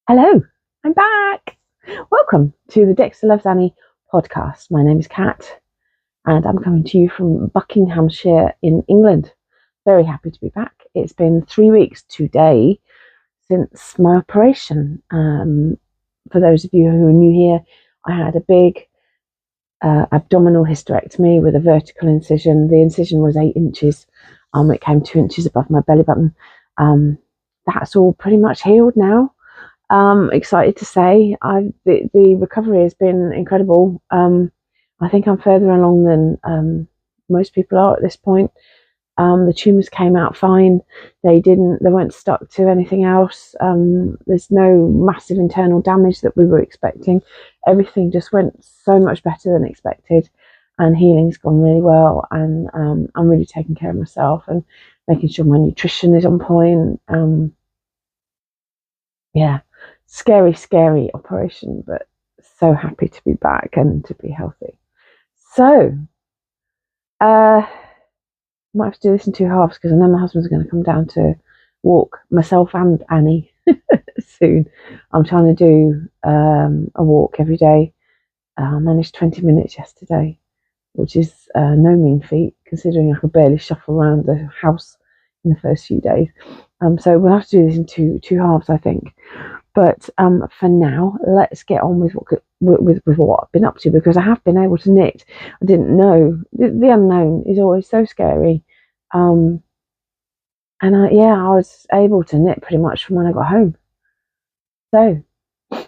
Hello, I'm back. Welcome to the Dexter Loves Annie podcast. My name is Kat and I'm coming to you from Buckinghamshire in England. Very happy to be back. It's been 3 weeks today since my operation. For those of you who are new here, I had a big abdominal hysterectomy with a vertical incision. The incision was 8 inches. It came 2 inches above my belly button. That's all pretty much healed now. Excited to say the recovery has been incredible. I think I'm further along than most people are at this point. The tumours came out fine. They weren't stuck to anything else. There's no massive internal damage that we were expecting. Everything just went so much better than expected, and healing's gone really well. And I'm really taking care of myself and making sure my nutrition is on point. Yeah, scary operation, but so happy to be back and to be healthy. So, might have to do this in two halves because I know my husband's going to come down to walk myself and Annie soon. I'm trying to do a walk every day. I managed 20 minutes yesterday, which is no mean feat considering I could barely shuffle around the house in the first few days. So we'll have to do this in two halves, I think. But for now, let's get on with what I've been up to, because I have been able to knit. I didn't know. The unknown is always so scary. And I was able to knit pretty much from when I got home. So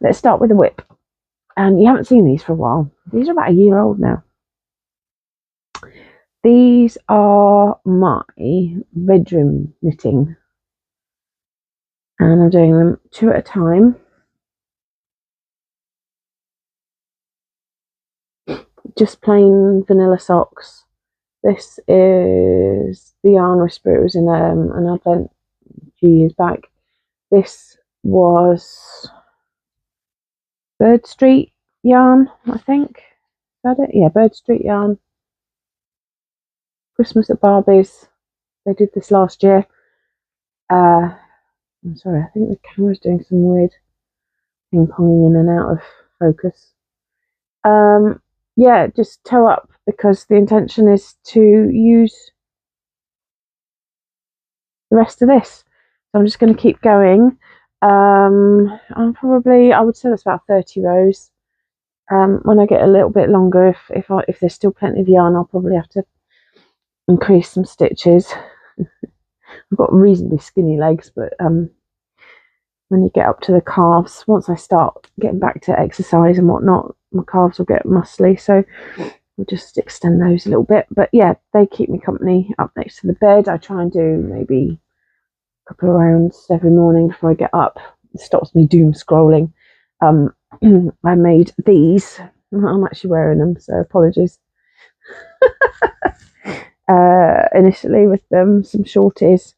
let's start with the whip. And you haven't seen these for a while. These are about a year old now. These are my bedroom knitting. And I'm doing them 2 at a time. Just plain vanilla socks. This is the yarn whisper. It was in an advent a few years back. This was Bird Street yarn, I think. Is that it? Yeah, Bird Street yarn. Christmas at Barbie's. They did this last year. I'm sorry, I think the camera's doing some weird ping-ponging in and out of focus. Yeah, just toe up, because the intention is to use the rest of this. So I'm just going to keep going. I would say that's about 30 rows. When I get a little bit longer, if there's still plenty of yarn, I'll probably have to increase some stitches. I've got reasonably skinny legs, but when you get up to the calves, once I start getting back to exercise and whatnot, my calves will get muscly, so we'll just extend those a little bit. But yeah, they keep me company up next to the bed. I try and do maybe a couple of rounds every morning before I get up. It stops me doom scrolling. I made these. I'm actually wearing them, so apologies. Initially with them, some shorties,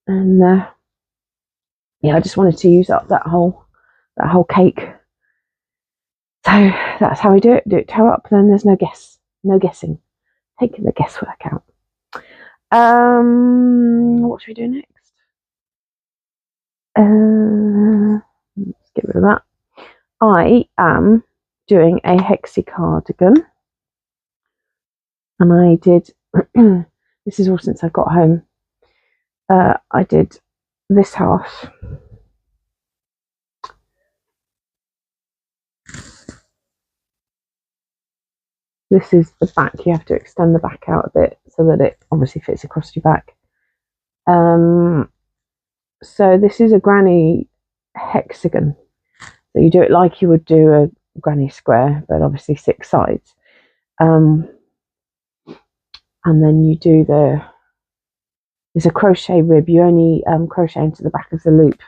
and I just wanted to use up that whole cake. So that's how we do it. Do it toe up, then there's no guessing. Take the guesswork out. What should we do next? Let's get rid of that. I am doing a hexie cardigan, and I did this is all since I got home. I did this half. This is the back. You have to extend the back out a bit so that it obviously fits across your back. So this is a granny hexagon. So you do it like you would do a granny square, but obviously 6 sides. And then you do there's a crochet rib. You only crochet into the back of the loop to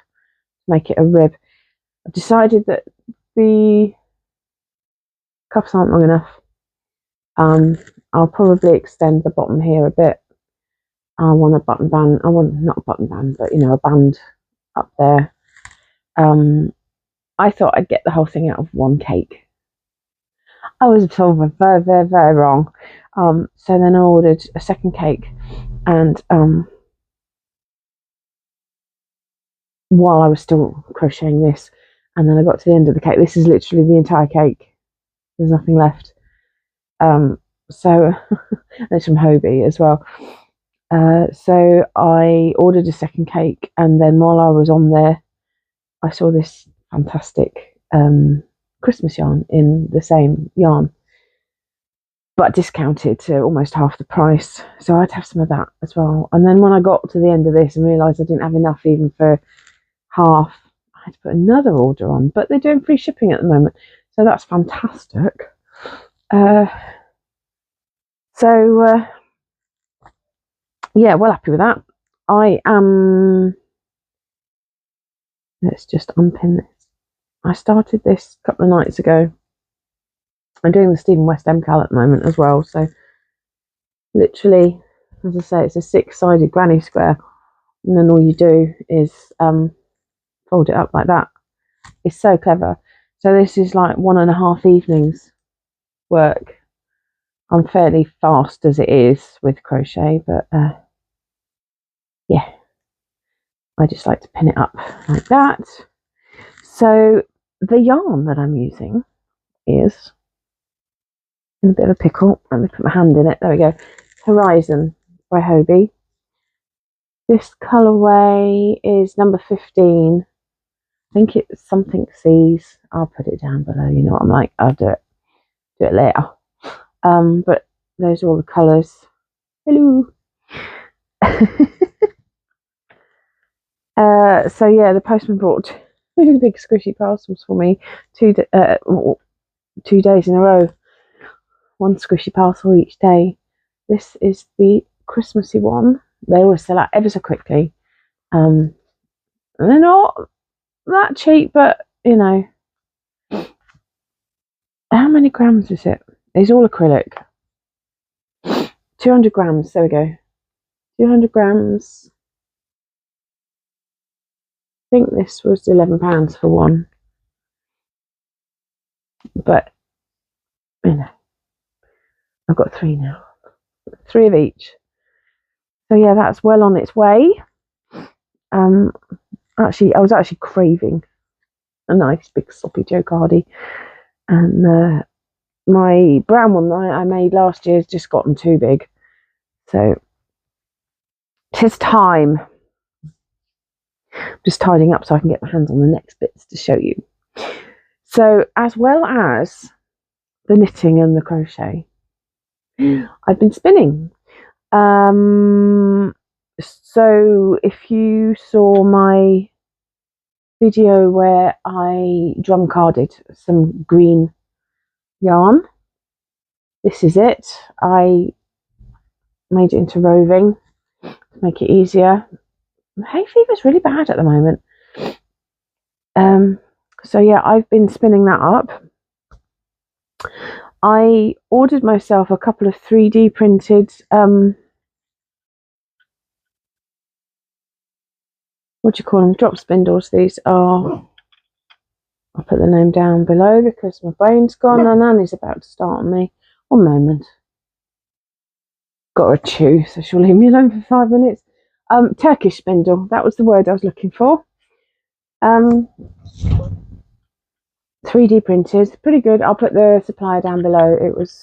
make it a rib. I've decided that the cuffs aren't long enough. I'll probably extend the bottom here a bit. I want a button band. Not a button band, but a band up there. I thought I'd get the whole thing out of one cake. I was told very, very, very wrong. So then I ordered a second cake, and while I was still crocheting this, and then I got to the end of the cake. This is literally the entire cake. There's nothing left. So it's from Hobie as well. So I ordered a second cake, and then while I was on there, I saw this fantastic Christmas yarn in the same yarn, but discounted to almost half the price. So I'd have some of that as well. And then when I got to the end of this and realised I didn't have enough even for half, I had to put another order on. But they're doing free shipping at the moment, so that's fantastic. Yeah, well happy with that. I am. Let's just unpin this. I started this a couple of nights ago. I'm doing the Stephen West MCAL at the moment as well. So literally, as I say, it's a 6-sided granny square, and then all you do is fold it up like that. It's so clever. So this is like 1.5 evenings work. I'm fairly fast as it is with crochet, but yeah, I just like to pin it up like that. So the yarn that I'm using is in a bit of a pickle. Let me put my hand in it. There we go. Horizon by Hobie. This colourway is number 15. I think it's something C's. I'll put it down below. You know what I'm like. I'll do it later. But those are all the colours. Hello. So yeah, the postman brought 2 big squishy parcels for me 2 days in a row. 1 squishy parcel each day. This is the Christmassy one. They always sell out ever so quickly. And they're not that cheap, but you know. How many grams is it? It's all acrylic. 200 grams. There we go. 200 grams. I think this was £11 for one. But, you know, I've got 3 now. 3 of each. So yeah, that's well on its way. Actually, I was actually craving a nice big sloppy Joe Cardy, and my brown one that I made last year has just gotten too big. So it's time. I'm just tidying up so I can get my hands on the next bits to show you. So as well as the knitting and the crochet, I've been spinning. So if you saw my video where I drum carded some green yarn, this is it. I made it into roving to make it easier. Hay fever's really bad at the moment. So yeah, I've been spinning that up. I ordered myself a couple of 3D printed what do you call them? Drop spindles. These are, I'll put the name down below because my brain's gone and Annie's about to start on me. 1 moment. Got her chew, so she'll leave me alone for 5 minutes. Turkish spindle, that was the word I was looking for. 3D printed, pretty good. I'll put the supplier down below. It was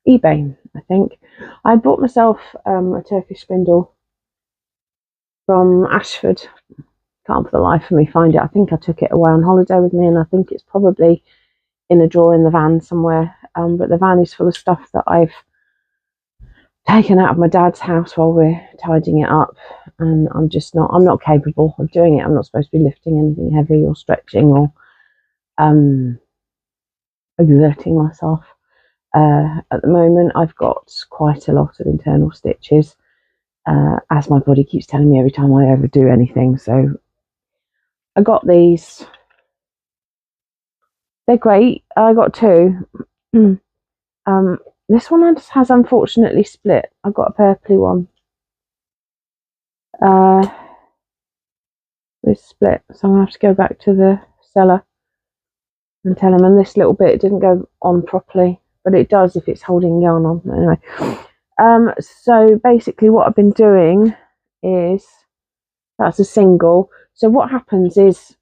eBay, I think. I bought myself a Turkish spindle from Ashford. Can't for the life of me find it. I think I took it away on holiday with me, and I think it's probably in a drawer in the van somewhere. But the van is full of stuff that I've taken out of my dad's house while we're tidying it up, and I'm not capable of doing it. I'm not supposed to be lifting anything heavy or stretching or exerting myself. At the moment I've got quite a lot of internal stitches, as my body keeps telling me every time I overdo anything. So I got these. They're great. I got 2. This one has unfortunately split. I've got a purpley one. This split, so I'm gonna have to go back to the seller and tell him. And this little bit didn't go on properly, but it does if it's holding yarn on. Anyway, so basically what I've been doing is, that's a single. So what happens is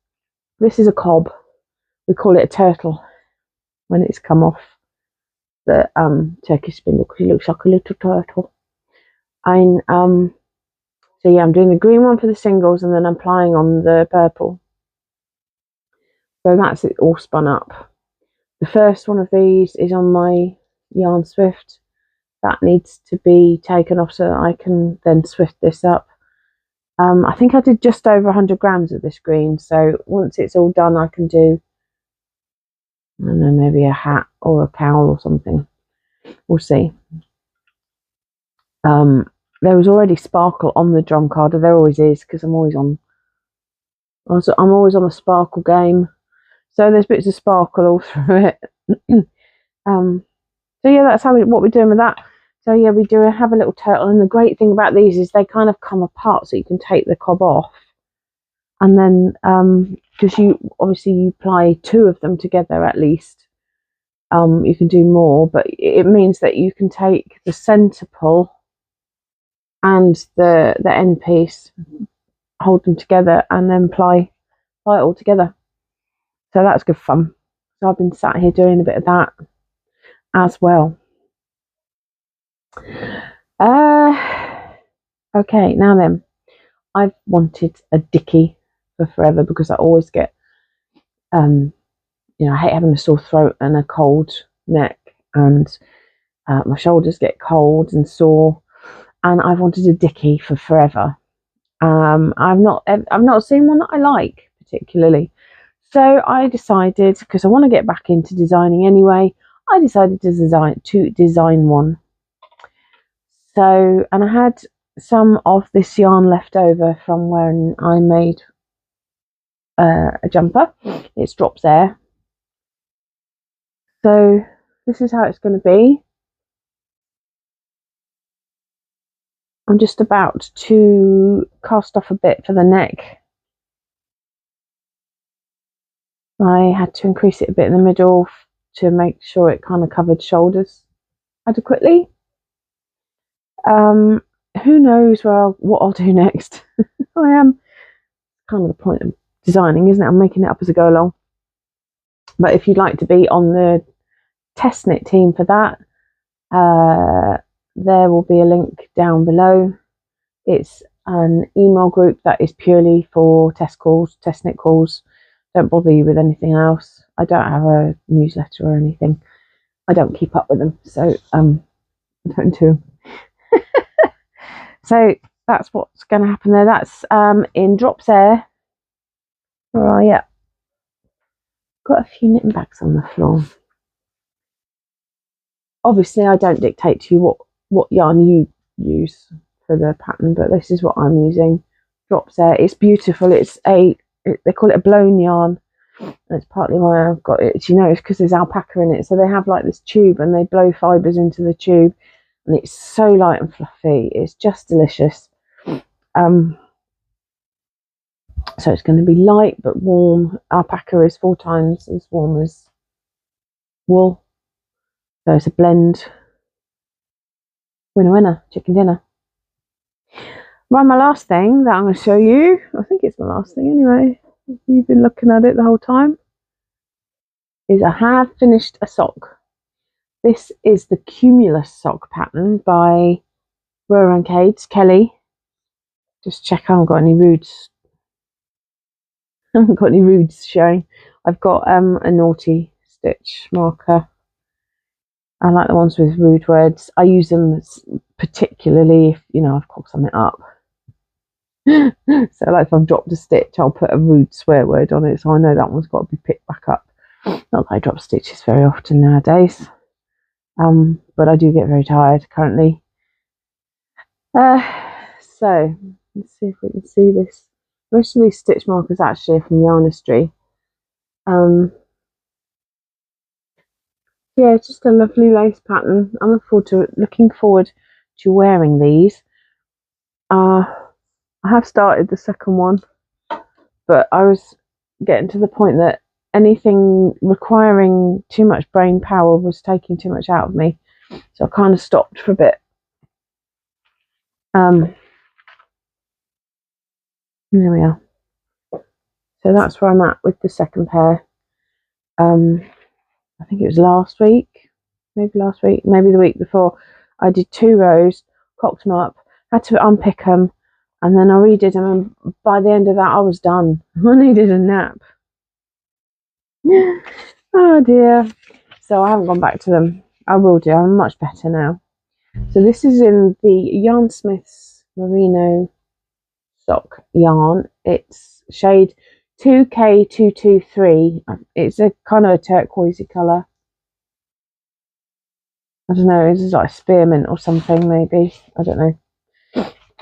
this is a cob. We call it a turtle when it's come off the Turkish spindle, because it looks like a little turtle. And so yeah, I'm doing the green one for the singles, and then I'm applying on the purple. So that's it all spun up. The first one of these is on my yarn Swift. That needs to be taken off so that I can then Swift this up. I think I did just over 100 grams of this green, so once it's all done I can do, I don't know, maybe a hat or a cowl or something. We'll see. There was already sparkle on the drum card. There always is, because I'm always on the sparkle game. So there's bits of sparkle all through it. So yeah, that's what we're doing with that. So yeah, we do have a little turtle, and the great thing about these is they kind of come apart, so you can take the cob off, and then because you apply 2 of them together at least. You can do more, but it means that you can take the centre pull and the end piece, hold them together, and then apply it all together. So that's good fun. So I've been sat here doing a bit of that as well. Okay, now then, I've wanted a dicky for forever, because I always get I hate having a sore throat and a cold neck, and my shoulders get cold and sore, and I've wanted a dicky for forever. I've not seen one that I like particularly, so I decided, because I want to get back into designing anyway, I decided to design one. So, and I had some of this yarn left over from when I made a jumper. It's Drops Air. So this is how it's going to be. I'm just about to cast off a bit for the neck. I had to increase it a bit in the middle to make sure it kind of covered shoulders adequately. Who knows what I'll do next. I am kind of the point of designing, isn't it? I'm making it up as I go along. But if you'd like to be on the test knit team for that, there will be a link down below. It's an email group that is purely for test knit calls. Don't bother you with anything else. I don't have a newsletter or anything. I don't keep up with them, so I don't do. So that's what's going to happen there. That's in Drops Air. Oh yeah, got a few knitting bags on the floor. Obviously, I don't dictate to you what yarn you use for the pattern, but this is what I'm using. Drops Air. It's beautiful. They call it a blown yarn. And it's partly why I've got it. It's because there's alpaca in it. So they have like this tube, and they blow fibres into the tube, and it's so light and fluffy. It's just delicious. So it's going to be light but warm. Alpaca is 4 times as warm as wool. So it's a blend. Winner, winner, chicken dinner. Right, my last thing that I'm going to show you, I think it's my last thing anyway, you've been looking at it the whole time, is I have finished a sock. This is the Cumulus sock pattern by Rowan Cades, Kelly. Just check I haven't got any roods. I haven't got any roods showing. I've got a naughty stitch marker. I like the ones with rude words. I use them particularly if I've cocked something up. So like if I've dropped a stitch, I'll put a rude swear word on it, so I know that one's got to be picked back up. Not that I drop stitches very often nowadays, but I do get very tired currently. So let's see if we can see this. Most of these stitch markers actually are from Yarnistry. Yeah, it's just a lovely lace pattern. I'm looking forward to wearing these. I have started the second one, but I was getting to the point that anything requiring too much brain power was taking too much out of me, so I kind of stopped for a bit. There we are. So that's where I'm at with the second pair. I think it was last week, maybe the week before. I did 2 rows, cocked them up, had to unpick them, and then I redid them, and by the end of that I was done. I needed a nap. Oh dear. So I haven't gone back to them. I will do. I'm much better now. So this is in the Yarn Smiths Merino sock yarn. It's shade 2K223. It's a kind of a turquoisey colour. I don't know, it's like spearmint or something maybe. I don't know.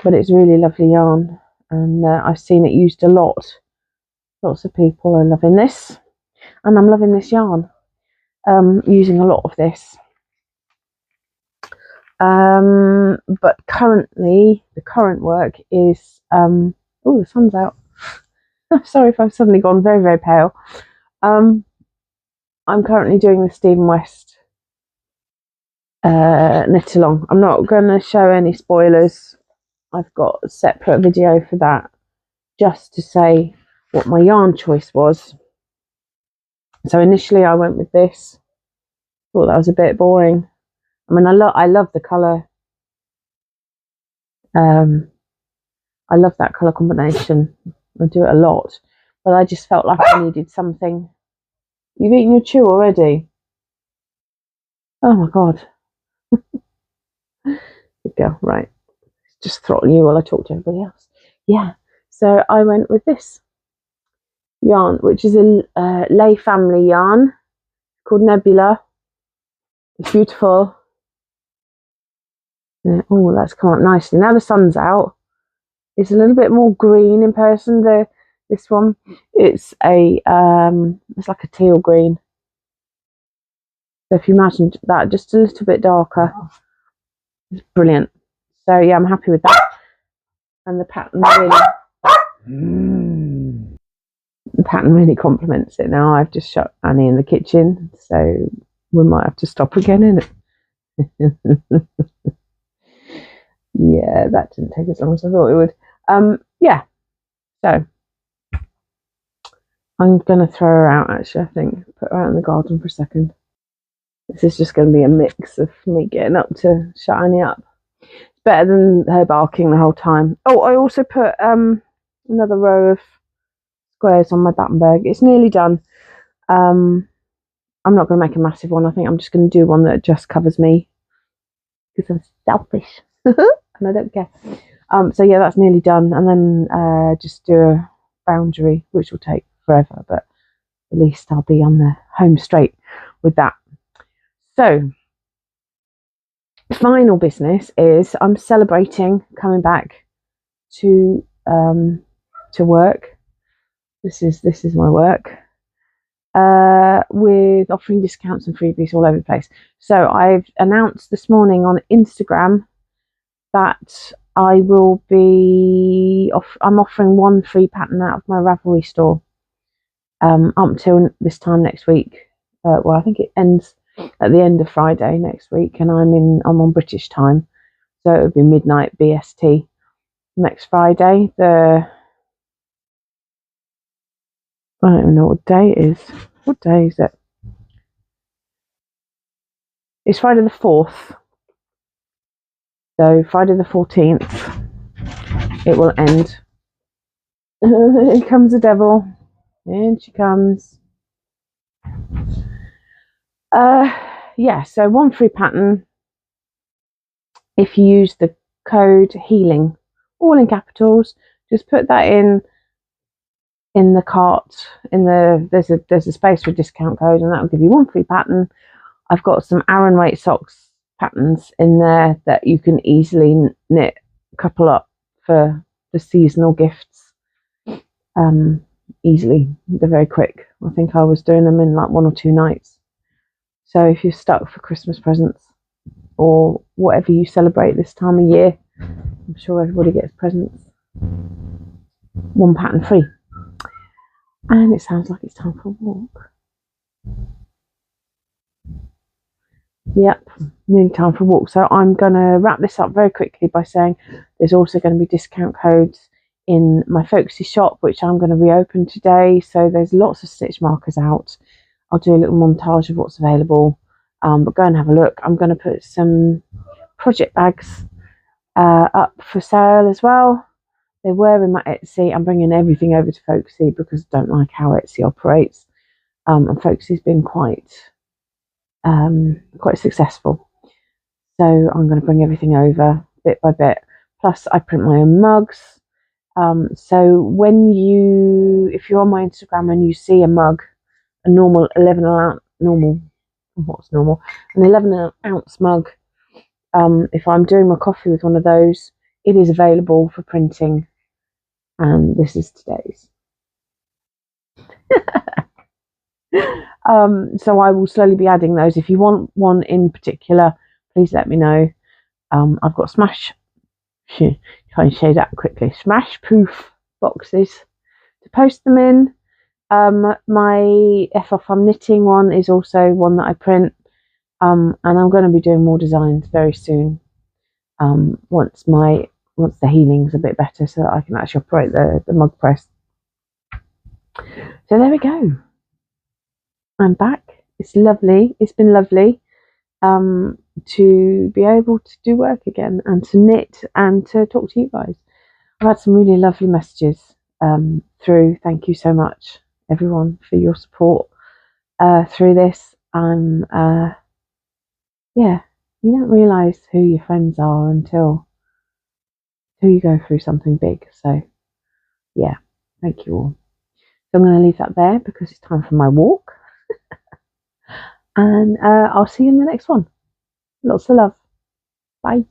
But it's really lovely yarn, and I've seen it used a lot. Lots of people are loving this, and I'm loving this yarn. Using a lot of this. But currently, the current work is oh, the sun's out. I'm sorry if I've suddenly gone very, very pale. I'm currently doing the Stephen West knit along. I'm not going to show any spoilers. I've got a separate video for that, just to say what my yarn choice was. So initially I went with this. Thought that was a bit boring. I mean, I love the colour. I love that colour combination. I do it a lot, but I just felt like I needed something. You've eaten your chew already? Oh my god. Good girl. Right, just throttle you while I talk to everybody else. Yeah, so I went with this yarn, which is a Lay family yarn called Nebula. It's beautiful. Oh, that's come up nicely. Now the sun's out. It's a little bit more green in person. This one, it's a it's like a teal green. So if you imagine that just a little bit darker, it's brilliant. So yeah, I'm happy with that. And the pattern really complements it. Now I've just shut Annie in the kitchen, so we might have to stop again, innit? Yeah, that didn't take as long as I thought it would. Yeah, so I'm going to throw her out, actually. I think put her out in the garden for a second. This is just going to be a mix of me getting up to shut Annie up. It's better than her barking the whole time. Oh, I also put another row of squares on my Battenberg. It's nearly done. I'm not going to make a massive one. I think I'm just going to do one that just covers me, because I'm selfish and I don't care. So yeah, that's nearly done, and then just do a boundary, which will take forever, but at least I'll be on the home straight with that. So final business is I'm celebrating coming back to work. This is my work, with offering discounts and freebies all over the place. So I've announced this morning on Instagram that I will be I'm offering 1 free pattern out of my Ravelry store up till this time next week. Well, I think it ends at the end of Friday next week, and I'm on British time, so it would be midnight BST next Friday. I don't even know what day it is. What day is it? It's Friday the 4th. So Friday the 14th, it will end. Here comes the devil. In she comes. Yeah, so 1 free pattern if you use the code HEALING, all in capitals. Just put that in the cart. There's a space for a discount code, and that will give you 1 free pattern. I've got some Aran weight socks patterns in there that you can easily knit a couple up for the seasonal gifts. Easily. They're very quick. I think I was doing them in like 1 or 2 nights. So if you're stuck for Christmas presents or whatever you celebrate this time of year, I'm sure everybody gets presents. 1 pattern free. And it sounds like it's time for a walk. Yep, nearly time for a walk. So I'm going to wrap this up very quickly by saying there's also going to be discount codes in my Folksy shop, which I'm going to reopen today. So there's lots of stitch markers out. I'll do a little montage of what's available, but go and have a look. I'm going to put some project bags up for sale as well. They were in my Etsy. I'm bringing everything over to Folksy because I don't like how Etsy operates. And Folksy's been quite successful. So I'm going to bring everything over bit by bit. Plus, I print my own mugs. So if you're on my Instagram and you see a mug, a normal 11 ounce, an 11 ounce mug, if I'm doing my coffee with one of those, it is available for printing, and this is today's. So I will slowly be adding those. If you want one in particular, please let me know. I've got try and show that quickly. Smash proof boxes to post them in. My F off I'm knitting one is also one that I print. And I'm going to be doing more designs very soon. Once the healing's a bit better, so that I can actually operate the mug press. So there we go. I'm back. It's lovely. It's been lovely to be able to do work again and to knit and to talk to you guys. I've had some really lovely messages through. Thank you so much, everyone, for your support through this. You don't realise who your friends are until you go through something big. So, yeah, thank you all. So I'm going to leave that there because it's time for my walk. And I'll see you in the next one. Lots of love. Bye.